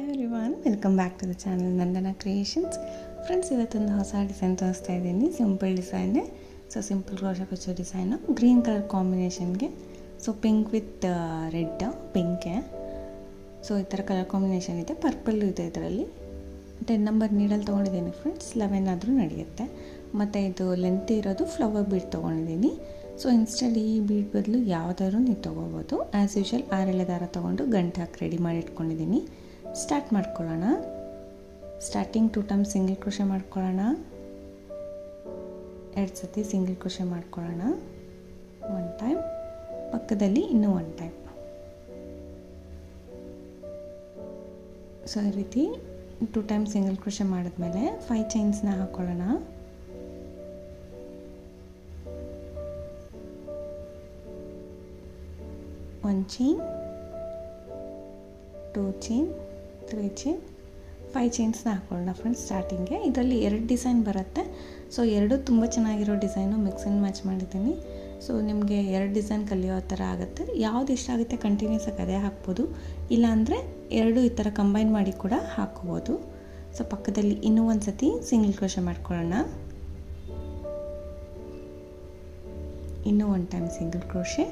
Hi everyone, welcome back to the channel Nandana creations. Friends, ಇವತ್ತೊಂದು ಹೊಸ design ತೋರಿಸ್ತಾ ಇದ್ದೀನಿ. ಸಿಂಪಲ್ ಡಿಸೈನೇ. ಸೊ ಸಿಂಪಲ್ ಕ್ರೋಶೆ ಕುಚ್ಚೋ ಡಿಸೈನು ಗ್ರೀನ್ ಕಲರ್ ಕಾಂಬಿನೇಷನ್ಗೆ. ಸೊ ಪಿಂಕ್ ವಿತ್ ರೆಡ್, ಪಿಂಕೆ. ಸೊ ಈ ಥರ ಕಲರ್ ಕಾಂಬಿನೇಷನ್ ಇದೆ. ಪರ್ಪಲ್ಲು ಇದೆ ಇದರಲ್ಲಿ. 10 ನಂಬರ್ ನೀಡಲ್ಲಿ ತೊಗೊಂಡಿದ್ದೀನಿ ಫ್ರೆಂಡ್ಸ್. 11 ಆದರೂ ನಡೆಯುತ್ತೆ. ಮತ್ತು ಇದು ಲೆಂತ್ ಇರೋದು ಫ್ಲವರ್ ಬೀಡ್ ತೊಗೊಂಡಿದ್ದೀನಿ. ಸೊ ಇನ್ಸ್ಟೆಡ್ ಈ ಬೀಡ್ ಬದಲು ಯಾವುದಾದ್ರು ನೀವು ತೊಗೋಬೋದು. ಆ್ಯಸ್ ಯೂಶುವಲ್ 6 ದಾರ ತೊಗೊಂಡು ಗಂಟು ಹಾಕಿ ರೆಡಿ ಮಾಡಿ ಇಟ್ಕೊಂಡಿದ್ದೀನಿ. ಸ್ಟಾರ್ಟ್ ಮಾಡ್ಕೊಳ್ಳೋಣ. ಸ್ಟಾರ್ಟಿಂಗ್ 2 ಟೈಮ್ ಸಿಂಗಲ್ ಕ್ರೋಶೆ ಮಾಡ್ಕೊಳ್ಳೋಣ. 2 ಸತಿ ಸಿಂಗಲ್ ಕ್ರೋಶೆ ಮಾಡ್ಕೊಳ್ಳೋಣ. 1 ಟೈಮ್, ಪಕ್ಕದಲ್ಲಿ ಇನ್ನೂ 1 ಟೈಮ್. ಸೊ ಈ ರೀತಿ 2 ಟೈಮ್ ಸಿಂಗಲ್ ಕ್ರೋಶೆ ಮಾಡಿದ್ಮೇಲೆ 5 ಚೈನ್ಸ್ನ ಹಾಕ್ಕೊಳ್ಳೋಣ. 1 ಚೈನ್, 2 ಚೈನ್, 3 ಚೈನ್, 5 ಚೈನ್ಸ್ನ ಹಾಕೊಳ್ಳೋಣ ಫ್ರೆಂಡ್ಸ್ ಸ್ಟಾರ್ಟಿಂಗ್ಗೆ. ಇದರಲ್ಲಿ 2 ಡಿಸೈನ್ ಬರುತ್ತೆ. ಸೊ 2 ತುಂಬ ಚೆನ್ನಾಗಿರೋ ಡಿಸೈನು ಮಿಕ್ಸ್ ಆ್ಯಂಡ್ ಮ್ಯಾಚ್ ಮಾಡಿದ್ದೀನಿ. ಸೊ ನಿಮಗೆ 2 ಡಿಸೈನ್ ಕಲಿಯೋ ಥರ ಆಗುತ್ತೆ. ಯಾವ್ದು ಇಷ್ಟ ಆಗುತ್ತೆ ಕಂಟಿನ್ಯೂಸ್ ಆಗಿ ಅದೇ ಹಾಕ್ಬೋದು. ಇಲ್ಲಾಂದರೆ 2 ಈ ಥರ ಕಂಬೈನ್ ಮಾಡಿ ಕೂಡ ಹಾಕ್ಕೋಬೋದು. ಸೊ ಪಕ್ಕದಲ್ಲಿ ಇನ್ನೂ ಒಂದು ಸತಿ ಸಿಂಗಲ್ ಕ್ರೋಶೆ ಮಾಡ್ಕೊಳ್ಳೋಣ. ಇನ್ನೂ 1 ಟೈಮ್ ಸಿಂಗಲ್ ಕ್ರೋಶೆ.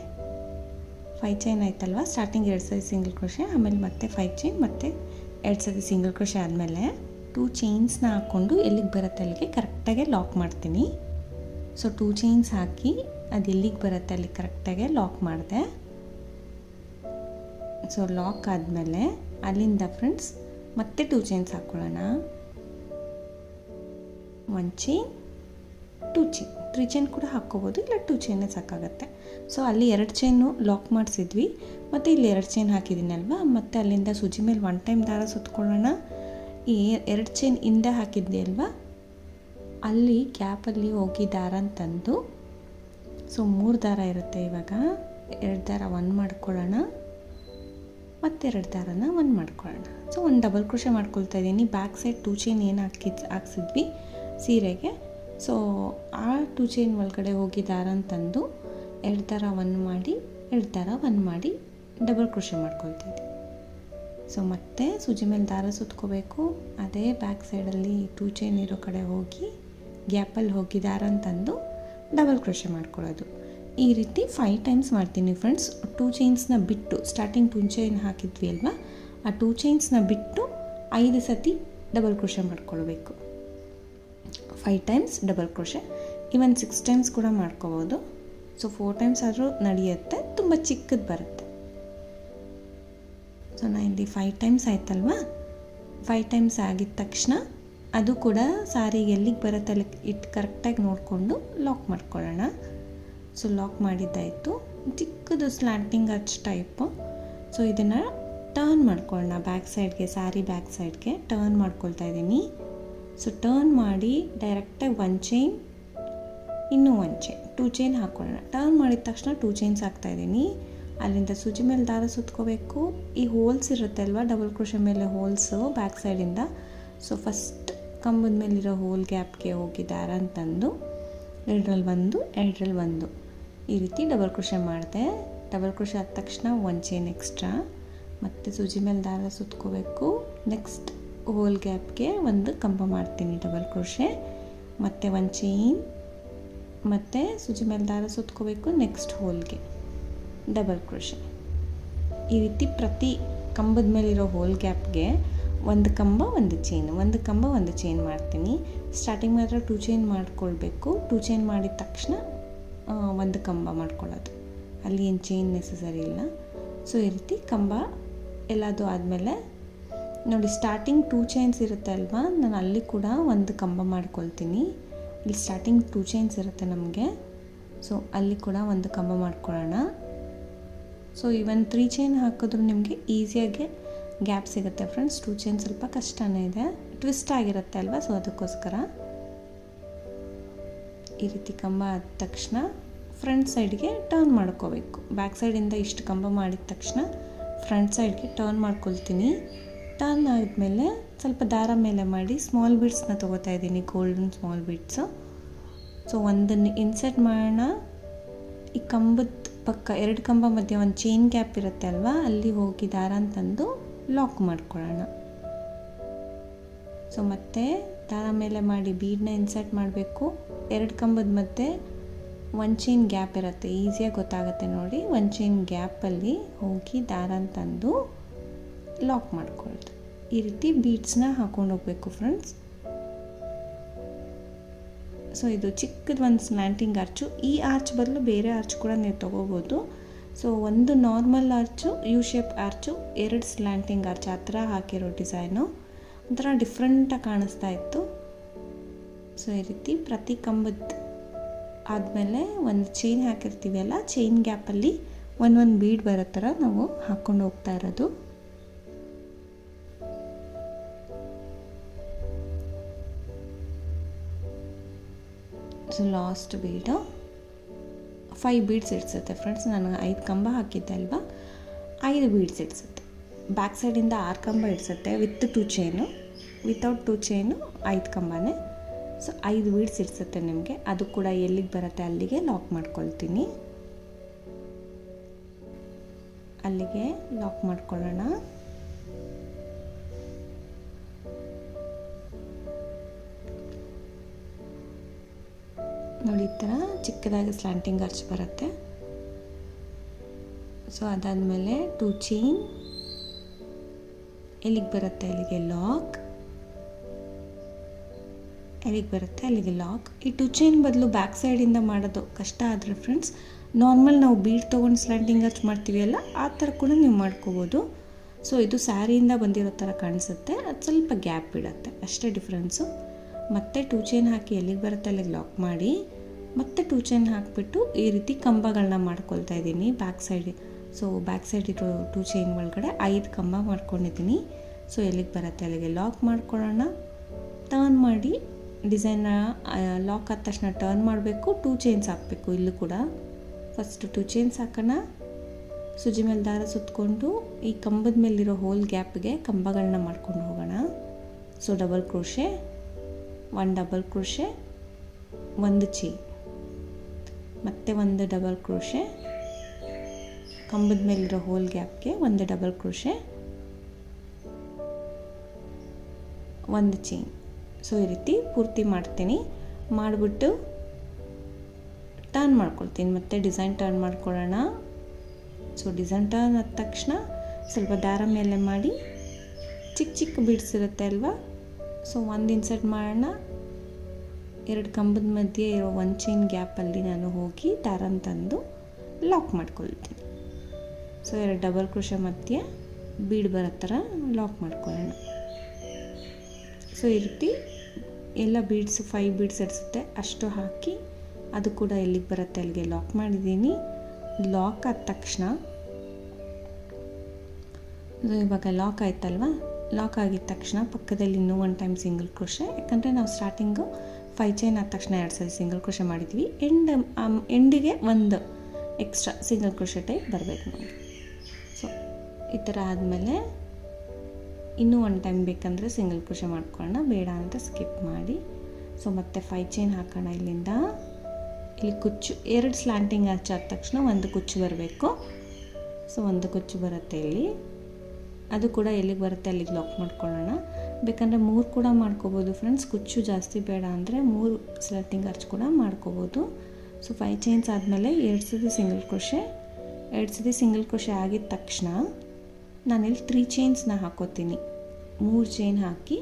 5 ಚೈನ್ ಆಯ್ತಲ್ವ. ಸ್ಟಾರ್ಟಿಂಗ್ 2 ಸತಿ ಸಿಂಗಲ್ ಕ್ರೋಶೆ, ಆಮೇಲೆ ಮತ್ತೆ 5 ಚೈನ್, ಮತ್ತು 2 ಸತಿ ಸಿಂಗಲ್ ಕ್ರೋಶೆ ಆದಮೇಲೆ 2 ಚೈನ್ಸ್ನ ಹಾಕ್ಕೊಂಡು ಎಲ್ಲಿಗೆ ಬರುತ್ತೆ ಅಲ್ಲಿಗೆ ಕರೆಕ್ಟಾಗೆ ಲಾಕ್ ಮಾಡ್ತೀನಿ. ಸೊ 2 ಚೈನ್ಸ್ ಹಾಕಿ ಅದು ಎಲ್ಲಿಗೆ ಬರುತ್ತೆ ಅಲ್ಲಿ ಕರೆಕ್ಟಾಗೆ ಲಾಕ್ ಮಾಡಿದೆ. ಸೊ ಲಾಕ್ ಆದಮೇಲೆ ಅಲ್ಲಿಂದ ಫ್ರೆಂಡ್ಸ್ ಮತ್ತೆ 2 ಚೈನ್ಸ್ ಹಾಕ್ಕೊಳ್ಳೋಣ. 1 ಚೈನ್, 2 ಚೈನ್, 3 ಚೈನ್ ಕೂಡ ಹಾಕ್ಕೋಬೋದು, ಇಲ್ಲ 2 ಚೈನೇ ಸಾಕಾಗುತ್ತೆ. ಸೊ ಅಲ್ಲಿ 2 ಚೈನು ಲಾಕ್ ಮಾಡಿಸಿದ್ವಿ, ಮತ್ತು ಇಲ್ಲಿ 2 ಚೈನ್ ಹಾಕಿದ್ದೀನಲ್ವ, ಮತ್ತು ಅಲ್ಲಿಂದ ಸೂಜಿ ಮೇಲೆ 1 ಟೈಮ್ ದಾರ ಸುತ್ಕೊಳ್ಳೋಣ. ಈ 2 ಚೈನ್ ಹಿಂದೆ ಹಾಕಿದ್ದೆ ಅಲ್ವಾ, ಅಲ್ಲಿ ಗ್ಯಾಪಲ್ಲಿ ಹೋಗಿ ದಾರ ತಂದು, ಸೊ 3 ದಾರ ಇರುತ್ತೆ ಇವಾಗ. 2 ದಾರ 1 ಮಾಡ್ಕೊಳ್ಳೋಣ, ಮತ್ತು 2 ದಾರನ 1 ಮಾಡ್ಕೊಳ್ಳೋಣ. ಸೊ 1 ಡಬಲ್ ಕ್ರೋಶೆ ಮಾಡ್ಕೊಳ್ತಾ ಇದ್ದೀನಿ. ಬ್ಯಾಕ್ ಸೈಡ್ 2 ಚೈನ್ ಏನು ಹಾಕ್ಸಿದ್ವಿ ಸೀರೆಗೆ, ಸೊ ಆ 2 ಚೈನ್ ಒಳಗಡೆ ಹೋಗಿ ದಾರ ತಂದು 2 ದಾರ 1 ಮಾಡಿ, 2 ದಾರ 1 ಮಾಡಿ ಡಬಲ್ ಕ್ರೋಶೆ ಮಾಡ್ಕೊಳ್ತಾ ಇದ್ದೀನಿ. ಸೊ ಮತ್ತೆ ಸೂಜಿ ಮೇಲೆ ದಾರ ಸುತ್ಕೋಬೇಕು. ಅದೇ ಬ್ಯಾಕ್ ಸೈಡಲ್ಲಿ 2 ಚೈನ್ ಇರೋ ಕಡೆ ಹೋಗಿ ಗ್ಯಾಪಲ್ಲಿ ಹೋಗಿ ದಾರ ತಂದು ಡಬಲ್ ಕ್ರೋಶೆ ಮಾಡ್ಕೊಳ್ಳೋದು. ಈ ರೀತಿ 5 ಟೈಮ್ಸ್ ಮಾಡ್ತೀನಿ ಫ್ರೆಂಡ್ಸ್. 2 ಚೈನ್ಸ್ನ ಬಿಟ್ಟು, ಸ್ಟಾರ್ಟಿಂಗ್ 2 ಚೈನ್ ಹಾಕಿದ್ವಿ ಅಲ್ವಾ, ಆ 2 ಚೈನ್ಸ್ನ ಬಿಟ್ಟು 5 ಸತಿ ಡಬಲ್ ಕ್ರೋಶೆ ಮಾಡ್ಕೊಳ್ಬೇಕು. 5 ಟೈಮ್ಸ್ ಡಬಲ್ ಕ್ರೋಶೆ. ಇವನ್ 6 ಟೈಮ್ಸ್ ಕೂಡ ಮಾಡ್ಕೋಬೋದು. ಸೊ 4 ಟೈಮ್ಸ್ ಆದರೂ ನಡೆಯುತ್ತೆ, ತುಂಬ ಚಿಕ್ಕದು ಬರುತ್ತೆ. ಸೊ ನಾನು ಇಲ್ಲಿ 5 ಟೈಮ್ಸ್ ಆಯ್ತಲ್ವಾ. 5 ಟೈಮ್ಸ್ ಆಗಿದ ತಕ್ಷಣ ಅದು ಕೂಡ ಸಾರಿಗೆ ಎಲ್ಲಿಗೆ ಬರುತ್ತೆ ಅಲ್ಲಿ ಇಟ್ಟು ಕರೆಕ್ಟಾಗಿ ನೋಡಿಕೊಂಡು ಲಾಕ್ ಮಾಡ್ಕೊಳ್ಳೋಣ. ಸೊ ಲಾಕ್ ಮಾಡಿದ್ದಾಯಿತು. ಚಿಕ್ಕದು ಸ್ಲ್ಯಾಂಟಿಂಗ್ ಅಚ್ ಟೈಪು. ಸೊ ಇದನ್ನು ಟರ್ನ್ ಮಾಡ್ಕೊಳ್ಳೋಣ ಬ್ಯಾಕ್ ಸೈಡ್ಗೆ, ಸಾರಿ ಬ್ಯಾಕ್ ಸೈಡ್ಗೆ ಟರ್ನ್ ಮಾಡ್ಕೊಳ್ತಾ ಇದ್ದೀನಿ. ಸೊ ಟರ್ನ್ ಮಾಡಿ ಡೈರೆಕ್ಟಾಗಿ 1 ಚೈನ್, ಇನ್ನೂ 1 ಚೈನ್, 2 ಚೈನ್ ಹಾಕ್ಕೊಳ್ಳೋಣ. ಟರ್ನ್ ಮಾಡಿದ ತಕ್ಷಣ 2 ಚೈನ್ಸ್ ಹಾಕ್ತಾಯಿದ್ದೀನಿ. ಅಲ್ಲಿಂದ ಸೂಜಿ ಮೇಲೆ ದಾರ ಸುತ್ಕೋಬೇಕು. ಈ ಹೋಲ್ಸ್ ಇರುತ್ತೆ ಅಲ್ವಾ, ಡಬಲ್ ಕ್ರೋಶೆ ಮೇಲೆ ಹೋಲ್ಸು ಬ್ಯಾಕ್ ಸೈಡಿಂದ. ಸೊ ಫಸ್ಟ್ ಕಂಬದ ಮೇಲಿರೋ ಹೋಲ್ ಗ್ಯಾಪ್ಗೆ ಹೋಗಿ ದಾರ ತಂದು 2ರಲ್ಲಿ 1, 2ರಲ್ಲಿ 1 ಈ ರೀತಿ ಡಬಲ್ ಕ್ರೋಶೆ ಮಾಡಿದೆ. ಡಬಲ್ ಕ್ರೋಶೆ ಆದ ತಕ್ಷಣ 1 ಚೈನ್ ಎಕ್ಸ್ಟ್ರಾ, ಮತ್ತು ಸೂಜಿ ಮೇಲೆ ದಾರ ಸುತ್ಕೋಬೇಕು. ನೆಕ್ಸ್ಟ್ ಹೋಲ್ ಗ್ಯಾಪ್ಗೆ 1 ಕಂಬ ಮಾಡ್ತೀನಿ ಡಬಲ್ ಕ್ರೋಶೆ, ಮತ್ತು 1 ಚೈನ್, ಮತ್ತು ಸೂಜಿ ಮೇಲೆ ದಾರ ಸುತ್ಕೋಬೇಕು. ನೆಕ್ಸ್ಟ್ ಹೋಲ್ಗೆ ಡಬಲ್ ಕ್ರೋಶೆ. ಈ ರೀತಿ ಪ್ರತಿ ಕಂಬದ ಮೇಲಿರೋ ಹೋಲ್ ಗ್ಯಾಪ್ಗೆ 1 ಕಂಬ 1 ಚೈನ್, 1 ಕಂಬ 1 ಚೈನ್ ಮಾಡ್ತೀನಿ. ಸ್ಟಾರ್ಟಿಂಗ್ ಮಾತ್ರ 2 ಚೈನ್ ಮಾಡ್ಕೊಳ್ಬೇಕು. 2 ಚೈನ್ ಮಾಡಿದ ತಕ್ಷಣ 1 ಕಂಬ ಮಾಡ್ಕೊಳ್ಳೋದು, ಅಲ್ಲಿ ಏನು ಚೈನ್ ನೆಸಸರಿ ಇಲ್ಲ. ಸೊ ಈ ರೀತಿ ಕಂಬ ಎಲ್ಲದು ಆದಮೇಲೆ ನೋಡಿ, ಸ್ಟಾರ್ಟಿಂಗ್ 2 ಚೈನ್ಸ್ ಇರುತ್ತೆ ಅಲ್ವಾ, ನಾನು ಅಲ್ಲಿ ಕೂಡ 1 ಕಂಬ ಮಾಡ್ಕೊಳ್ತೀನಿ. ಇಲ್ಲಿ ಸ್ಟಾರ್ಟಿಂಗ್ 2 ಚೈನ್ಸ್ ಇರುತ್ತೆ ನಮಗೆ, ಸೊ ಅಲ್ಲಿ ಕೂಡ 1 ಕಂಬ ಮಾಡ್ಕೊಳ್ಳೋಣ. ಸೊ ಇವನ್ 3 ಚೈನ್ ಹಾಕಿದ್ರು ನಿಮಗೆ ಈಸಿಯಾಗಿ ಗ್ಯಾಪ್ ಸಿಗುತ್ತೆ ಫ್ರೆಂಡ್ಸ್. 2 ಚೈನ್ ಸ್ವಲ್ಪ ಕಷ್ಟನೇ ಇದೆ, ಟ್ವಿಸ್ಟ್ ಆಗಿರುತ್ತೆ ಅಲ್ವಾ, ಸೊ ಅದಕ್ಕೋಸ್ಕರ ಈ ರೀತಿ ಕಂಬ ಆದ ತಕ್ಷಣ ಫ್ರಂಟ್ ಸೈಡ್ಗೆ ಟರ್ನ್ ಮಾಡ್ಕೋಬೇಕು. ಬ್ಯಾಕ್ ಸೈಡಿಂದ ಇಷ್ಟು ಕಂಬ ಮಾಡಿದ ತಕ್ಷಣ ಫ್ರಂಟ್ ಸೈಡ್ಗೆ ಟರ್ನ್ ಮಾಡ್ಕೊಳ್ತೀನಿ. ಟರ್ನ್ ಆದಮೇಲೆ ಸ್ವಲ್ಪ ದಾರ ಮೇಲೆ ಮಾಡಿ ಸ್ಮಾಲ್ ಬೀಡ್ಸ್ನ ತೊಗೋತಾ ಇದ್ದೀನಿ, ಗೋಲ್ಡನ್ ಸ್ಮಾಲ್ ಬೀಡ್ಸು. ಸೊ ಒಂದನ್ನು ಇನ್ಸರ್ಟ್ ಮಾಡೋಣ. ಈ ಕಂಬದ ಪಕ್ಕ 2 ಕಂಬ ಮಧ್ಯೆ 1 ಚೈನ್ ಗ್ಯಾಪ್ ಇರುತ್ತೆ ಅಲ್ವಾ, ಅಲ್ಲಿ ಹೋಗಿ ದಾರ ತಂದು ಲಾಕ್ ಮಾಡ್ಕೊಳ್ಳೋಣ. ಸೊ ಮತ್ತೆ ದಾರ ಮೇಲೆ ಮಾಡಿ ಬೀಡನ್ನ ಇನ್ಸರ್ಟ್ ಮಾಡಬೇಕು. 2 ಕಂಬದ ಮಧ್ಯೆ 1 ಚೈನ್ ಗ್ಯಾಪ್ ಇರುತ್ತೆ, ಈಸಿಯಾಗಿ ಗೊತ್ತಾಗುತ್ತೆ ನೋಡಿ. 1 ಚೈನ್ ಗ್ಯಾಪಲ್ಲಿ ಹೋಗಿ ದಾರನ ತಂದು ಲಾಕ್ ಮಾಡ್ಕೊಳ್ತು. ಈ ರೀತಿ ಬೀಡ್ಸ್ನ ಹಾಕೊಂಡು ಹೋಗಬೇಕು ಫ್ರೆಂಡ್ಸ್. ಸೊ ಇದು ಚಿಕ್ಕದು ಒಂದು ಸ್ಲ್ಯಾಂಟಿಂಗ್ ಆರ್ಚು. ಈ ಆರ್ಚ್ ಬದಲು ಬೇರೆ ಆರ್ಚ್ ಕೂಡ ನೀವು ತೊಗೋಬೋದು. ಸೊ ಒಂದು normal arch, U shape arch, 2 slanting arch ಆ ಥರ ಹಾಕಿರೋ ಡಿಸೈನು ಒಂಥರ ಡಿಫ್ರೆಂಟಾಗಿ ಕಾಣಿಸ್ತಾ ಇತ್ತು. ಸೊ ಈ ರೀತಿ ಪ್ರತಿ ಕಂಬದ ಆದಮೇಲೆ ಒಂದು ಚೈನ್ ಹಾಕಿರ್ತೀವಲ್ಲ, ಚೈನ್ ಗ್ಯಾಪಲ್ಲಿ ಒಂದೊಂದು ಬೀಡ್ ಬರೋ ಥರ ನಾವು ಹಾಕ್ಕೊಂಡು ಹೋಗ್ತಾ ಇರೋದು. ಸೊ ಲಾಸ್ಟ್ ಬೀಡು 5 ಬೀಡ್ಸ್ ಇಡ್ಸುತ್ತೆ ಫ್ರೆಂಡ್ಸ್. ನಾನು 5 ಕಂಬ ಹಾಕಿದ್ದೆ ಅಲ್ವಾ, 5 ಬೀಡ್ಸ್ ಇಡ್ಸುತ್ತೆ. ಬ್ಯಾಕ್ ಸೈಡಿಂದ 6 ಕಂಬ ಇಡ್ಸುತ್ತೆ ವಿತ್ 2 ಚೈನು, ವಿತೌಟ್ 2 ಚೈನು 5 ಕಂಬನೇ. ಸೊ 5 ಬೀಡ್ಸ್ ಇಡ್ಸುತ್ತೆ ನಿಮಗೆ. ಅದು ಕೂಡ ಎಲ್ಲಿಗೆ ಬರುತ್ತೆ ಅಲ್ಲಿಗೆ ಲಾಕ್ ಮಾಡ್ಕೊಳ್ತೀನಿ. ಅಲ್ಲಿಗೆ ಲಾಕ್ ಮಾಡ್ಕೊಳ್ಳೋಣ. ನೋಡಿ, ಈ ಥರ ಚಿಕ್ಕದಾಗಿ ಸ್ಲ್ಯಾಂಟಿಂಗ್ ಆರ್ಚ್ ಬರುತ್ತೆ. ಸೊ ಅದಾದಮೇಲೆ 2 ಚೈನ್ ಎಲ್ಲಿಗೆ ಬರುತ್ತೆ ಅಲ್ಲಿಗೆ ಲಾಕ್, ಎಲ್ಲಿಗೆ ಬರುತ್ತೆ ಅಲ್ಲಿಗೆ ಲಾಕ್. ಈ 2 ಚೈನ್ ಬದಲು ಬ್ಯಾಕ್ ಸೈಡಿಂದ ಮಾಡೋದು ಕಷ್ಟ ಆದರೆ ಫ್ರೆಂಡ್ಸ್, ನಾರ್ಮಲ್ ನಾವು ಬೀಡ್ ತೊಗೊಂಡು ಸ್ಲ್ಯಾಂಟಿಂಗ್ ಆರ್ಚ್ ಮಾಡ್ತೀವಿ ಅಲ್ಲ, ಆ ಥರ ಕೂಡ ನೀವು ಮಾಡ್ಕೋಬೋದು. ಸೊ ಇದು ಸ್ಯಾರಿಯಿಂದ ಬಂದಿರೋ ಥರ ಕಾಣಿಸುತ್ತೆ, ಅದು ಸ್ವಲ್ಪ ಗ್ಯಾಪ್ ಬಿಡುತ್ತೆ ಅಷ್ಟೇ ಡಿಫ್ರೆನ್ಸು. ಮತ್ತೆ 2 ಚೈನ್ ಹಾಕಿ ಎಲ್ಲಿಗೆ ಬರುತ್ತೆ ಅಲ್ಲಿಗೆ ಲಾಕ್ ಮಾಡಿ, ಮತ್ತೆ 2 ಚೈನ್ ಹಾಕಿಬಿಟ್ಟು ಈ ರೀತಿ ಕಂಬಗಳನ್ನ ಮಾಡ್ಕೊಳ್ತಾ ಇದ್ದೀನಿ back side. So back side ಇರೋ 2 ಚೈನ್ ಒಳಗಡೆ 5 ಕಂಬ ಮಾಡ್ಕೊಂಡಿದ್ದೀನಿ. ಸೊ ಎಲ್ಲಿಗೆ ಬರುತ್ತೆ ಅಲ್ಲಿಗೆ ಲಾಕ್ ಮಾಡ್ಕೊಳ್ಳೋಣ. ಟರ್ನ್ ಮಾಡಿ ಡಿಸೈನ್ನ ಲಾಕ್ ಆದ ತಕ್ಷಣ ಟರ್ನ್ ಮಾಡಬೇಕು. 2 ಚೈನ್ಸ್ ಹಾಕಬೇಕು. ಇಲ್ಲೂ ಕೂಡ ಫಸ್ಟ್ 2 ಚೈನ್ಸ್ ಹಾಕೋಣ. ಸುಜಿ ಮೇಲೆ ದಾರ ಸುತ್ತಕೊಂಡು ಈ ಕಂಬದ ಮೇಲಿರೋ ಹೋಲ್ ಗ್ಯಾಪ್ಗೆ ಕಂಬಗಳನ್ನ ಮಾಡ್ಕೊಂಡು ಹೋಗೋಣ. So double crochet, 1 double crochet, 1 chain, ಮತ್ತೆ 1 ಡಬಲ್ ಕ್ರೋಶೆ, ಕಂಬದ ಮೇಲಿರೋ ಹೋಲ್ ಗ್ಯಾಪ್ಗೆ 1 ಡಬಲ್ ಕ್ರೋಶೆ, 1 ಚೈನ್. ಸೊ ಈ ರೀತಿ ಪೂರ್ತಿ ಮಾಡ್ತೀನಿ. ಮಾಡಿಬಿಟ್ಟು ಟರ್ನ್ ಮಾಡ್ಕೊಳ್ತೀನಿ. ಮತ್ತೆ ಡಿಸೈನ್ ಟರ್ನ್ ಮಾಡ್ಕೊಳ್ಳೋಣ. ಸೊ ಡಿಸೈನ್ ಟರ್ನ್ ಆದ ತಕ್ಷಣ ಸ್ವಲ್ಪ ದಾರ ಮೇಲೆ ಮಾಡಿ ಚಿಕ್ಕ ಚಿಕ್ಕ ಬೀಡ್ಸ್ ಇರುತ್ತೆ ಅಲ್ವಾ, ಸೊ 1 ಇನ್ಸರ್ಟ್ ಮಾಡೋಣ. 2 ಕಂಬದ ಮಧ್ಯೆ ಇರೋ 1 ಚೈನ್ ಗ್ಯಾಪಲ್ಲಿ ನಾನು ಹೋಗಿ ದಾರನ ತಂದು ಲಾಕ್ ಮಾಡ್ಕೊಳ್ತೀನಿ. ಸೊ 2 ಡಬಲ್ ಕ್ರೋಶೆ ಮಧ್ಯೆ ಬೀಡ್ ಬರೋ ಥರ ಲಾಕ್ ಮಾಡ್ಕೊಳ್ಳೋಣ. ಸೊ ಈ ರೀತಿ ಎಲ್ಲ ಬೀಡ್ಸ್ 5 ಬೀಡ್ಸ್ ಇಡಿಸುತ್ತೆ ಅಷ್ಟು ಹಾಕಿ ಅದು ಕೂಡ ಎಲ್ಲಿಗೆ ಬರುತ್ತೆ ಅಲ್ಲಿಗೆ ಲಾಕ್ ಮಾಡಿದ್ದೀನಿ. ಲಾಕ್ ಆದ ತಕ್ಷಣ ಇವಾಗ ಲಾಕ್ ಆಯ್ತಲ್ವ, ಲಾಕ್ ಆಗಿದ ತಕ್ಷಣ ಪಕ್ಕದಲ್ಲಿ ಇನ್ನೂ 1 ಟೈಮ್ ಸಿಂಗಲ್ ಕ್ರೋಶೆ. ಯಾಕಂದರೆ ನಾವು ಸ್ಟಾರ್ಟಿಂಗು 5 ಚೈನ್ ಆದ ತಕ್ಷಣ 2 ಸಲ ಸಿಂಗಲ್ ಕ್ರೋಶೆ ಮಾಡಿದ್ವಿ. ಎಂಡಿಗೆ 1 ಎಕ್ಸ್ಟ್ರಾ ಸಿಂಗಲ್ ಕ್ರೋಶೆ ಟೈಪ್ ಬರಬೇಕು ನಮಗೆ. ಸೊ ಈ ಥರ ಆದಮೇಲೆ ಇನ್ನೂ 1 ಟೈಮ್ ಬೇಕಂದರೆ ಸಿಂಗಲ್ ಕ್ರೋಶೆ ಮಾಡ್ಕೊಳ್ಳೋಣ, ಬೇಡ ಅಂತ ಸ್ಕಿಪ್ ಮಾಡಿ. ಸೊ ಮತ್ತೆ 5 ಚೈನ್ ಹಾಕೋಣ. ಇಲ್ಲಿಂದ ಇಲ್ಲಿ ಕುಚ್ಚು 2 ಸ್ಲ್ಯಾಂಟಿಂಗ್ ಆರ್ಚ್ ಆದ ತಕ್ಷಣ 1 ಕುಚ್ಚು ಬರಬೇಕು. ಸೊ 1 ಕುಚ್ಚು ಬರುತ್ತೆ ಇಲ್ಲಿ. ಅದು ಕೂಡ ಎಲ್ಲಿಗೆ ಬರುತ್ತೆ ಅಲ್ಲಿಗೆ ಲಾಕ್ ಮಾಡ್ಕೊಳ್ಳೋಣ. ಬೇಕಂದರೆ 3 ಕೂಡ ಮಾಡ್ಕೋಬೋದು ಫ್ರೆಂಡ್ಸ್. ಕುಚ್ಚು ಜಾಸ್ತಿ ಬೇಡ ಅಂದರೆ 3 ಸ್ಲ್ಯಾಂಟಿಂಗ್ ಆರ್ಚ್ ಕೂಡ ಮಾಡ್ಕೋಬೋದು. ಸೊ 5 ಚೈನ್ಸ್ ಆದಮೇಲೆ 2 ಸತಿ ಸಿಂಗಲ್ ಕ್ರೋಶೆ. 2 ಸತಿ ಸಿಂಗಲ್ ಕ್ರೋಶೆ ಆಗಿದ ತಕ್ಷಣ ನಾನಿಲ್ಲಿ 3 ಚೈನ್ಸ್ನ ಹಾಕೋತೀನಿ. 3 ಚೈನ್ ಹಾಕಿ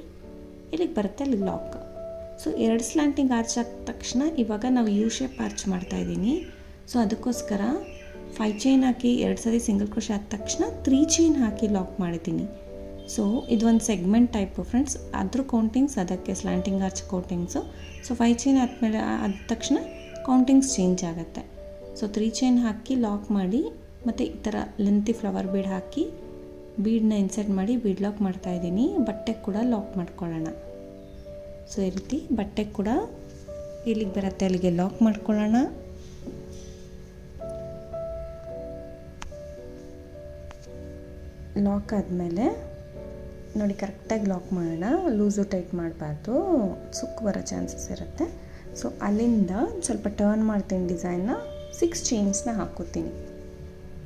ಇಲ್ಲಿಗೆ ಬರುತ್ತೆ ಅಲ್ಲಿಗೆ ಲಾಕ್. ಸೊ 2 ಸ್ಲ್ಯಾಂಟಿಂಗ್ ಆರ್ಚ್ ಆದ ತಕ್ಷಣ ಇವಾಗ ನಾವು ಯು ಶೇಪ್ ಆರ್ಚ್ ಮಾಡ್ತಾಯಿದ್ದೀನಿ. ಸೊ ಅದಕ್ಕೋಸ್ಕರ 5 ಚೈನ್ ಹಾಕಿ 2 ಸರಿ ಸಿಂಗಲ್ ಕ್ರೋಶೆ ಆದ ತಕ್ಷಣ 3 ಚೈನ್ ಹಾಕಿ ಲಾಕ್ ಮಾಡಿದ್ದೀನಿ. ಸೊ ಇದೊಂದು ಸೆಗ್ಮೆಂಟ್ ಟೈಪು ಫ್ರೆಂಡ್ಸ್, ಅದ್ರ ಕೌಂಟಿಂಗ್ಸ್ ಅದಕ್ಕೆ ಸ್ಲ್ಯಾಂಟಿಂಗ್ ಆರ್ಚ್ ಕೌಂಟಿಂಗ್ಸು. ಸೊ 5 ಚೈನ್ ಆದಮೇಲೆ ಆದ ತಕ್ಷಣ ಕೌಂಟಿಂಗ್ಸ್ ಚೇಂಜ್ ಆಗುತ್ತೆ. ಸೊ 3 ಚೈನ್ ಹಾಕಿ ಲಾಕ್ ಮಾಡಿ ಮತ್ತು ಈ ಥರ ಲೆಂತಿ ಫ್ಲವರ್ ಬೀಡ್ ಹಾಕಿ ಬೀಡನ್ನ ಇನ್ಸರ್ಟ್ ಮಾಡಿ ಬೀಡ್ ಲಾಕ್ ಮಾಡ್ತಾಯಿದ್ದೀನಿ. ಬಟ್ಟೆ ಕೂಡ ಲಾಕ್ ಮಾಡ್ಕೊಳ್ಳೋಣ. ಸೊ ಈ ರೀತಿ ಬಟ್ಟೆ ಕೂಡ ಎಲ್ಲಿಗೆ ಬರುತ್ತೆ ಅಲ್ಲಿಗೆ ಲಾಕ್ ಮಾಡ್ಕೊಳ್ಳೋಣ. ಲಾಕ್ ಆದಮೇಲೆ ನೋಡಿ ಕರೆಕ್ಟಾಗಿ ಲಾಕ್ ಮಾಡೋಣ. ಲೂಸು ಟೈಟ್ ಮಾಡಬಾರ್ದು, ಸುಕ್ಕು ಬರೋ ಚಾನ್ಸಸ್ ಇರುತ್ತೆ. ಸೊ ಅಲ್ಲಿಂದ ಸ್ವಲ್ಪ ಟರ್ನ್ ಮಾಡ್ತೀನಿ ಡಿಸೈನ್ನ. 6 ಚೈನ್ಸ್ನ ಹಾಕೋತೀನಿ.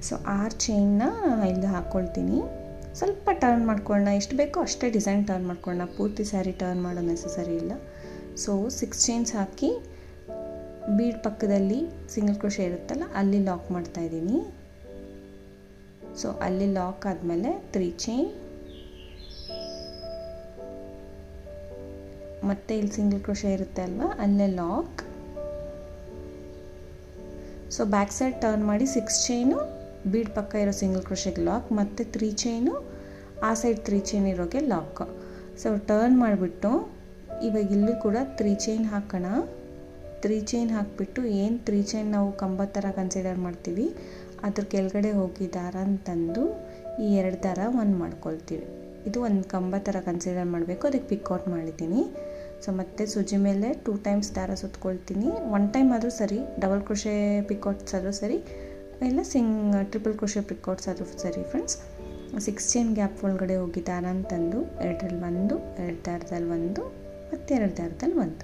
ಸೊ 6 ಚೈನ್ನ ಇಲ್ಲಿ ಹಾಕ್ಕೊಳ್ತೀನಿ. ಸ್ವಲ್ಪ ಟರ್ನ್ ಮಾಡ್ಕೊಳ್ಳೋಣ, ಎಷ್ಟು ಬೇಕೋ ಅಷ್ಟೇ ಡಿಸೈನ್ ಟರ್ನ್ ಮಾಡ್ಕೊಳ್ಳೋಣ, ಪೂರ್ತಿ ಸ್ಯಾರಿ ಟರ್ನ್ ಮಾಡೋ ನೆಸಸರಿ ಇಲ್ಲ. ಸೊ 6 ಚೈನ್ಸ್ ಹಾಕಿ ಬೀಡ್ ಪಕ್ಕದಲ್ಲಿ ಸಿಂಗಲ್ ಕ್ರೋಶೆ ಇರುತ್ತಲ್ಲ ಅಲ್ಲಿ ಲಾಕ್ ಮಾಡ್ತಾಯಿದ್ದೀನಿ. ಸೊ ಅಲ್ಲಿ ಲಾಕ್ ಆದಮೇಲೆ 3 ಚೈನ್, ಮತ್ತೆ ಇಲ್ಲಿ ಸಿಂಗಲ್ ಕ್ರೋಶೆ ಇರುತ್ತೆ ಅಲ್ವಾ ಅಲ್ಲೇ lock. So back side turn ಮಾಡಿ 6 ಚೈನು ಬೀಡ್ ಪಕ್ಕ ಇರೋ ಸಿಂಗಲ್ ಕ್ರೋಶೆಗೆ ಲಾಕ್, ಮತ್ತು 3 ಚೈನು ಆ ಸೈಡ್ 3 ಚೈನ್ ಇರೋಗೆ ಲಾಕ್. ಸೊ ಟರ್ನ್ ಮಾಡಿಬಿಟ್ಟು ಇವಾಗ ಇಲ್ಲೂ ಕೂಡ 3 ಚೈನ್ ಹಾಕೋಣ. 3 ಚೈನ್ ಹಾಕಿಬಿಟ್ಟು ಏನು 3 ಚೈನ್ ನಾವು ಕಂಬ ಥರ ಕನ್ಸಿಡರ್ ಮಾಡ್ತೀವಿ ಅದ್ರ ಕೆಳಗಡೆ ಹೋಗಿ ದಾರನ ತಂದು ಈ 2 ದಾರ ಒಂದು ಮಾಡ್ಕೊಳ್ತೀವಿ. ಇದು ಒಂದು ಕಂಬ ಥರ ಕನ್ಸಿಡರ್ ಮಾಡಬೇಕು, ಅದಕ್ಕೆ ಪಿಕ್ಔಟ್ ಮಾಡಿದ್ದೀನಿ. ಸೊ ಮತ್ತೆ ಸೂಜಿ ಮೇಲೆ 2 ಟೈಮ್ಸ್ ದಾರ ಸುತ್ಕೊಳ್ತೀನಿ. 1 ಟೈಮ್ ಆದರೂ ಸರಿ, ಡಬಲ್ ಕ್ರೋಶೆ ಪಿಕ್ಔಟ್ಸ್ ಆದರೂ ಸರಿ, ಇಲ್ಲ ಟ್ರಿಪಲ್ ಕ್ರೋಶೆ ಪಿಕ್ಔಟ್ಸ್ ಆದರೂ ಸರಿ ಫ್ರೆಂಡ್ಸ್. 6 ಚೈನ್ ಗ್ಯಾಪ್ ಒಳಗಡೆ ಹೋಗಿ ದಾರನ ತಂದು 2ರಲ್ಲಿ 1, 2 ದಾರದಲ್ಲಿ 1 ಮತ್ತು 2 ದಾರದಲ್ಲಿ 1.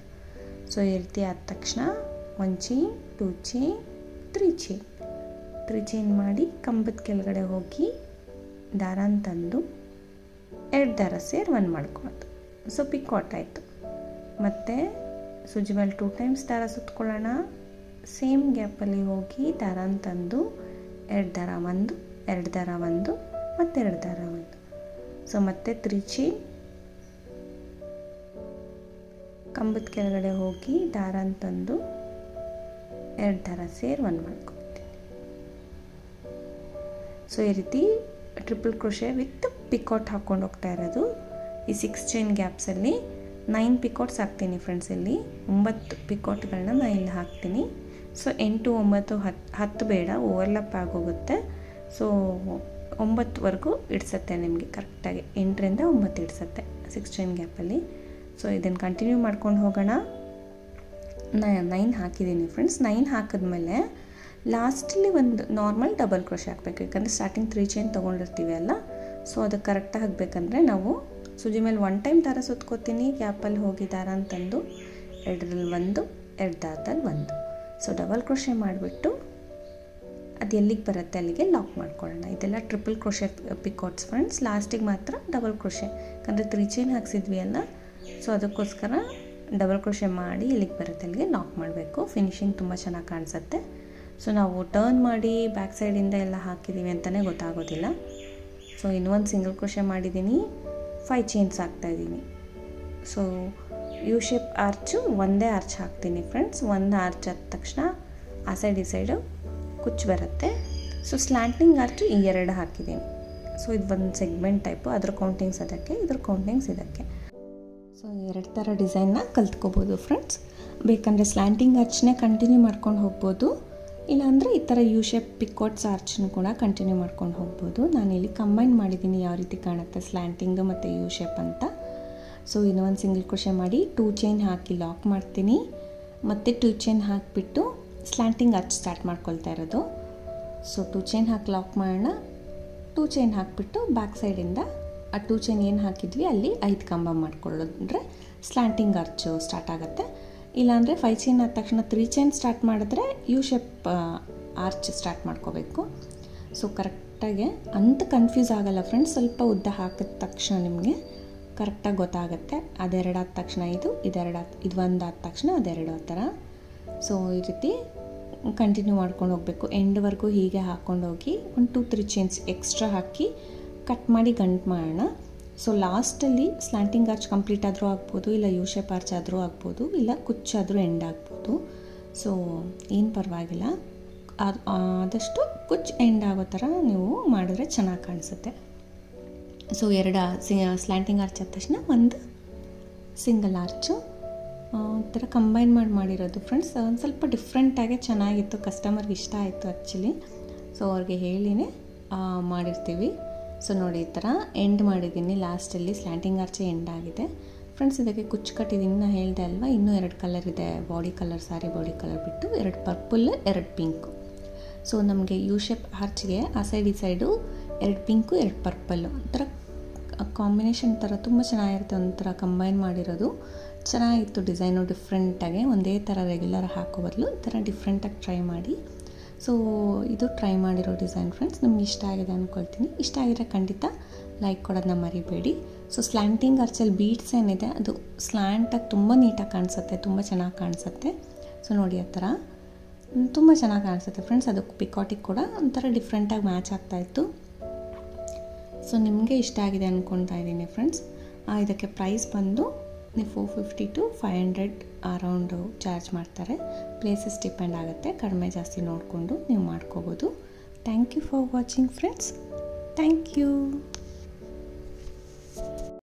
ಸೊ ಈ ರೀತಿ ಆದ ತಕ್ಷಣ 1 ಚೈನ್, 2 ಚೈನ್, 3 ಚೈನ್, 3 ಚೈನ್ ಮಾಡಿ ಕಂಬದ ಕೆಳಗಡೆ ಹೋಗಿ ದಾರನ ತಂದು 2 ದಾರ ಸೇರಿ 1 ಮಾಡ್ಕೊಳ್ಳೋದು. ಸೊ ಪಿಕ್ಔಟ್ ಆಯಿತು. ಮತ್ತು ಸೂಜಿ ಮೇಲೆ 2 ಟೈಮ್ಸ್ ದಾರ ಸುತ್ಕೊಳ್ಳೋಣ. ಸೇಮ್ ಗ್ಯಾಪಲ್ಲಿ ಹೋಗಿ ದಾರನ ತಂದು 2 ದಾರ 1, 2 ದಾರ 1 ಮತ್ತು 2 ದಾರ 1. ಸೊ ಮತ್ತೆ 3 ಚೈನ್, ಕಂಬದ ಕೆಳಗಡೆ ಹೋಗಿ ದಾರನ ತಂದು 2 ದಾರ ಸೇರಿ 1 ಮಾಡ್ಕೊಳ್ತೀನಿ. ಸೊ ಈ ರೀತಿ ಟ್ರಿಪಲ್ ಕ್ರೋಶೆ ವಿತ್ ಪಿಕ್ಔಟ್ ಹಾಕ್ಕೊಂಡು ಹೋಗ್ತಾ ಇರೋದು. ಈ 6 ಚೈನ್ ಗ್ಯಾಪ್ಸಲ್ಲಿ 9 ಪಿಕ್ಔಟ್ಸ್ ಹಾಕ್ತೀನಿ ಫ್ರೆಂಡ್ಸ್. ಇಲ್ಲಿ 9 ಪಿಕ್ಔಟ್ಗಳನ್ನ ನಾನು ಇಲ್ಲಿ ಹಾಕ್ತೀನಿ. ಸೊ 8, 9, 10 ಬೇಡ, ಓವರ್ಲ್ಯಾಪ್ ಆಗೋಗುತ್ತೆ. ಸೊ 9ವರೆಗೂ ಇಡ್ಸತ್ತೆ ನಿಮಗೆ ಕರೆಕ್ಟಾಗಿ, 8ರಿಂದ 9 ಇಡ್ಸತ್ತೆ 6 ಚೈನ್ ಗ್ಯಾಪಲ್ಲಿ. ಸೊ ಇದನ್ನು ಕಂಟಿನ್ಯೂ ಮಾಡ್ಕೊಂಡು ಹೋಗೋಣ. 9 ಹಾಕಿದ್ದೀನಿ ಫ್ರೆಂಡ್ಸ್. 9 ಹಾಕಿದ್ಮೇಲೆ ಲಾಸ್ಟಲ್ಲಿ ಒಂದು ನಾರ್ಮಲ್ ಡಬಲ್ ಕ್ರೋಶೆ ಹಾಕಬೇಕು, ಯಾಕಂದರೆ ಸ್ಟಾರ್ಟಿಂಗ್ 3 ಚೈನ್ ತೊಗೊಂಡಿರ್ತೀವಿ ಅಲ್ಲ. ಸೊ ಅದಕ್ಕೆ ಕರೆಕ್ಟಾಗಿ ಹಾಕಬೇಕಂದ್ರೆ ನಾವು ಸೂಜಿ ಮೇಲೆ 1 ಟೈಮ್ ದಾರ ಸುತ್ಕೋತೀನಿ, ಗ್ಯಾಪಲ್ಲಿ ಹೋಗಿ ದಾರ ಅಂತಂದು 2ರಲ್ಲಿ 1, 2 ದಾರದಲ್ಲಿ 1. ಸೊ ಡಬಲ್ ಕ್ರೋಶೆ ಮಾಡಿಬಿಟ್ಟು ಅದು ಎಲ್ಲಿಗೆ ಬರುತ್ತೆ ಅಲ್ಲಿಗೆ ಲಾಕ್ ಮಾಡ್ಕೊಳ್ಳೋಣ. ಇದೆಲ್ಲ ಟ್ರಿಪಲ್ ಕ್ರೋಶೆ ಪಿಕ್ಔಟ್ಸ್ ಫ್ರೆಂಡ್ಸ್. ಲಾಸ್ಟಿಗೆ ಮಾತ್ರ ಡಬಲ್ ಕ್ರೋಶೆ, ಯಾಕಂದರೆ 3 ಚೈನ್ ಹಾಕ್ಸಿದ್ವಿ ಅಲ್ಲ. ಸೊ ಅದಕ್ಕೋಸ್ಕರ ಡಬಲ್ ಕ್ರೋಶೆ ಮಾಡಿ ಇಲ್ಲಿಗೆ ಬರುತ್ತೆ ಅಲ್ಲಿಗೆ ಲಾಕ್ ಮಾಡಬೇಕು. ಫಿನಿಶಿಂಗ್ ತುಂಬ ಚೆನ್ನಾಗಿ ಕಾಣಿಸುತ್ತೆ. ಸೊ ನಾವು ಟರ್ನ್ ಮಾಡಿ ಬ್ಯಾಕ್ ಸೈಡಿಂದ ಎಲ್ಲ ಹಾಕಿದ್ದೀವಿ ಅಂತಲೇ ಗೊತ್ತಾಗೋದಿಲ್ಲ. ಸೊ ಇನ್ನೊಂದು ಸಿಂಗಲ್ ಕ್ರೋಶೆ ಮಾಡಿದ್ದೀನಿ, 5 ಚೈನ್ಸ್ ಹಾಕ್ತಾಯಿದ್ದೀನಿ. ಸೊ ಯು ಶೇಪ್ ಆರ್ಚು ಒಂದೇ ಆರ್ಚ್ ಹಾಕ್ತೀನಿ ಫ್ರೆಂಡ್ಸ್. ಒಂದು ಆರ್ಚ್ ಆದ ತಕ್ಷಣ ಆ ಸೈಡ್ ಈ ಸೈಡು ಕುಚ್ಚು ಬರುತ್ತೆ. ಸೊ ಸ್ಲ್ಯಾಂಟಿಂಗ್ ಆರ್ಚು ಈ 2 ಹಾಕಿದ್ದೀನಿ. ಸೊ ಇದು ಒಂದು ಸೆಗ್ಮೆಂಟ್ ಟೈಪು, ಅದ್ರ ಕೌಂಟಿಂಗ್ಸ್ ಅದಕ್ಕೆ, ಇದ್ರ ಕೌಂಟಿಂಗ್ಸ್ ಇದಕ್ಕೆ. ಸೊ 2 ಥರ ಡಿಸೈನ್ನ ಕಲ್ತ್ಕೋಬೋದು ಫ್ರೆಂಡ್ಸ್. ಬೇಕಂದರೆ ಸ್ಲ್ಯಾಂಟಿಂಗ್ ಆರ್ಚ್ನೇ ಕಂಟಿನ್ಯೂ ಮಾಡ್ಕೊಂಡು ಹೋಗ್ಬೋದು, ಇಲ್ಲಾಂದರೆ ಈ ಥರ ಯು ಶೇಪ್ ಪಿಕ್ಔಟ್ಸ್ ಆರ್ಚ್ನೂ ಕೂಡ ಕಂಟಿನ್ಯೂ ಮಾಡ್ಕೊಂಡು ಹೋಗ್ಬೋದು. ನಾನಿಲ್ಲಿ ಕಂಬೈನ್ ಮಾಡಿದ್ದೀನಿ ಯಾವ ರೀತಿ ಕಾಣುತ್ತೆ ಸ್ಲ್ಯಾಂಟಿಂಗು ಮತ್ತು ಯು ಶೇಪ್ ಅಂತ. ಸೊ ಇನ್ನೊಂದು ಸಿಂಗಲ್ ಕ್ರೋಶೆ ಮಾಡಿ 2 ಚೈನ್ ಹಾಕಿ ಲಾಕ್ ಮಾಡ್ತೀನಿ. ಮತ್ತು 2 ಚೈನ್ ಹಾಕಿಬಿಟ್ಟು ಸ್ಲ್ಯಾಂಟಿಂಗ್ ಆರ್ಚ್ ಸ್ಟಾರ್ಟ್ ಮಾಡ್ಕೊಳ್ತಾ ಇರೋದು. ಸೊ 2 ಚೈನ್ ಹಾಕಿ ಲಾಕ್ ಮಾಡೋಣ. 2 ಚೈನ್ ಹಾಕಿಬಿಟ್ಟು ಬ್ಯಾಕ್ ಸೈಡಿಂದ ಆ 2 ಚೈನ್ ಏನು ಹಾಕಿದ್ವಿ ಅಲ್ಲಿ 5 ಕಂಬ ಮಾಡ್ಕೊಳ್ಳೋದ್ರೆ ಸ್ಲ್ಯಾಂಟಿಂಗ್ ಆರ್ಚು ಸ್ಟಾರ್ಟ್ ಆಗುತ್ತೆ. ಇಲ್ಲಾಂದರೆ 5 ಚೈನ್ ಆದ ತಕ್ಷಣ 3 ಚೈನ್ ಸ್ಟಾರ್ಟ್ ಮಾಡಿದ್ರೆ ಯು ಶೇಪ್ ಆರ್ಚ್ ಸ್ಟಾರ್ಟ್ ಮಾಡ್ಕೋಬೇಕು. ಸೊ ಕರೆಕ್ಟಾಗಿ ಅಂತ ಕನ್ಫ್ಯೂಸ್ ಆಗೋಲ್ಲ ಫ್ರೆಂಡ್ಸ್. ಸ್ವಲ್ಪ ಉದ್ದ ಹಾಕಿದ ತಕ್ಷಣ ನಿಮಗೆ ಕರೆಕ್ಟಾಗಿ ಗೊತ್ತಾಗುತ್ತೆ. ಅದೆರಡು ಆದ ತಕ್ಷಣ ಇದು ಒಂದು ಆದ ತಕ್ಷಣ ಅದೆರಡು ಆ ಥರ. ಸೊ ಈ ರೀತಿ ಕಂಟಿನ್ಯೂ ಮಾಡ್ಕೊಂಡು ಹೋಗಬೇಕು. ಎಂಡ್ವರೆಗೂ ಹೀಗೆ ಹಾಕ್ಕೊಂಡೋಗಿ ಒಂದು 2-3 ಚೈನ್ಸ್ ಎಕ್ಸ್ಟ್ರಾ ಹಾಕಿ ಕಟ್ ಮಾಡಿ ಗಂಟು ಮಾಡೋಣ. ಸೊ ಲಾಸ್ಟಲ್ಲಿ ಸ್ಲ್ಯಾಂಟಿಂಗ್ ಆರ್ಚ್ ಕಂಪ್ಲೀಟ್ ಆದರೂ ಆಗ್ಬೋದು, ಇಲ್ಲ ಯು ಶೇಪ್ ಆರ್ಚ್ ಆದರೂ ಆಗ್ಬೋದು, ಇಲ್ಲ ಕುಚ್ಚಾದರೂ ಎಂಡ್ ಆಗ್ಬೋದು. ಸೊ ಏನು ಪರವಾಗಿಲ್ಲ, ಆದಷ್ಟು ಕುಚ್ಚು ಎಂಡ್ ಆಗೋ ಥರ ನೀವು ಮಾಡಿದ್ರೆ ಚೆನ್ನಾಗಿ ಕಾಣಿಸುತ್ತೆ. ಸೊ 2 ಸ್ಲ್ಯಾಂಟಿಂಗ್ ಆರ್ಚ್ ಆದ ತಕ್ಷಣ ಒಂದು ಸಿಂಗಲ್ ಆರ್ಚು ಥರ ಕಂಬೈನ್ ಮಾಡಿರೋದು ಫ್ರೆಂಡ್ಸ್. ಒಂದು ಸ್ವಲ್ಪ ಡಿಫ್ರೆಂಟಾಗೆ ಚೆನ್ನಾಗಿತ್ತು, ಕಸ್ಟಮರ್ಗೆ ಇಷ್ಟ ಆಯಿತು ಆ್ಯಕ್ಚುಲಿ. ಸೊ ಅವ್ರಿಗೆ ಹೇಳಿನೇ ಮಾಡಿರ್ತೀವಿ. ಸೊ ನೋಡಿ ಈ ಥರ ಎಂಡ್ ಮಾಡಿದ್ದೀನಿ. ಲಾಸ್ಟಲ್ಲಿ ಸ್ಲ್ಯಾಂಟಿಂಗ್ ಆರ್ಚೆ ಎಂಡ್ ಆಗಿದೆ ಫ್ರೆಂಡ್ಸ್. ಇದಕ್ಕೆ ಕುಚ್ಚು ಕಟ್ಟಿದ್ದೀನಿ, ನಾನು ಹೇಳಿದೆ ಅಲ್ವಾ, ಇನ್ನೂ 2 ಕಲರ್ ಇದೆ. ಬಾಡಿ ಕಲರ್, ಸಾರಿ ಬಾಡಿ ಕಲರ್ ಬಿಟ್ಟು 2 ಪರ್ಪಲ್ 2 ಪಿಂಕು. ಸೊ ನಮಗೆ ಯು ಶೇಪ್ ಆರ್ಚ್ಗೆ ಆ ಸೈಡ್ ಈ ಸೈಡು 2 ಪಿಂಕು 2 ಪರ್ಪಲ್ಲು ಒಂಥರ ಕಾಂಬಿನೇಷನ್ ಥರ ತುಂಬ ಚೆನ್ನಾಗಿರುತ್ತೆ. ಒಂಥರ ಕಂಬೈನ್ ಮಾಡಿರೋದು ಚೆನ್ನಾಗಿತ್ತು. ಡಿಸೈನು ಡಿಫ್ರೆಂಟಾಗಿ, ಒಂದೇ ಥರ ರೆಗ್ಯುಲರ್ ಹಾಕೋ ಬದಲು ಈ ಥರ ಡಿಫ್ರೆಂಟಾಗಿ ಟ್ರೈ ಮಾಡಿ. ಸೊ ಇದು ಟ್ರೈ ಮಾಡಿರೋ ಡಿಸೈನ್ ಫ್ರೆಂಡ್ಸ್. ನಿಮ್ಗೆ ಇಷ್ಟ ಆಗಿದೆ ಅಂದ್ಕೊಳ್ತೀನಿ. ಇಷ್ಟ ಆಗಿದ್ರೆ ಖಂಡಿತ ಲೈಕ್ ಕೊಡೋದನ್ನ ಮರಿಬೇಡಿ. ಸೊ ಸ್ಲ್ಯಾಂಟಿಂಗ್ ಆರ್ಚಲ್ಲಿ ಬೀಡ್ಸ್ ಏನಿದೆ ಅದು ಸ್ಲ್ಯಾಂಟಾಗಿ ತುಂಬ ನೀಟಾಗಿ ಕಾಣಿಸುತ್ತೆ, ತುಂಬ ಚೆನ್ನಾಗಿ ಕಾಣಿಸುತ್ತೆ. ಸೊ ನೋಡಿ ಆ ಥರ ತುಂಬ ಚೆನ್ನಾಗಿ ಕಾಣಿಸುತ್ತೆ ಫ್ರೆಂಡ್ಸ್. ಅದು ಪಿಕಾಟಿಗೆ ಕೂಡ ಒಂಥರ ಡಿಫ್ರೆಂಟಾಗಿ ಮ್ಯಾಚ್ ಆಗ್ತಾಯಿತ್ತು. ಸೊ ನಿಮಗೆ ಇಷ್ಟ ಆಗಿದೆ ಅಂದ್ಕೊಳ್ತಾ ಇದ್ದೀನಿ ಫ್ರೆಂಡ್ಸ್. ಇದಕ್ಕೆ ಪ್ರೈಸ್ ಬಂದು ನೀವು 450 to 500 ಅರೌಂಡು ಚಾರ್ಜ್ ಮಾಡ್ತಾರೆ. ಪ್ಲೇಸಸ್ ಡಿಪೆಂಡ್ ಆಗುತ್ತೆ, ಕಡಿಮೆ ಜಾಸ್ತಿ ನೋಡಿಕೊಂಡು ನೀವು ಮಾಡ್ಕೋಬೋದು. Thank you for watching friends. Thank you.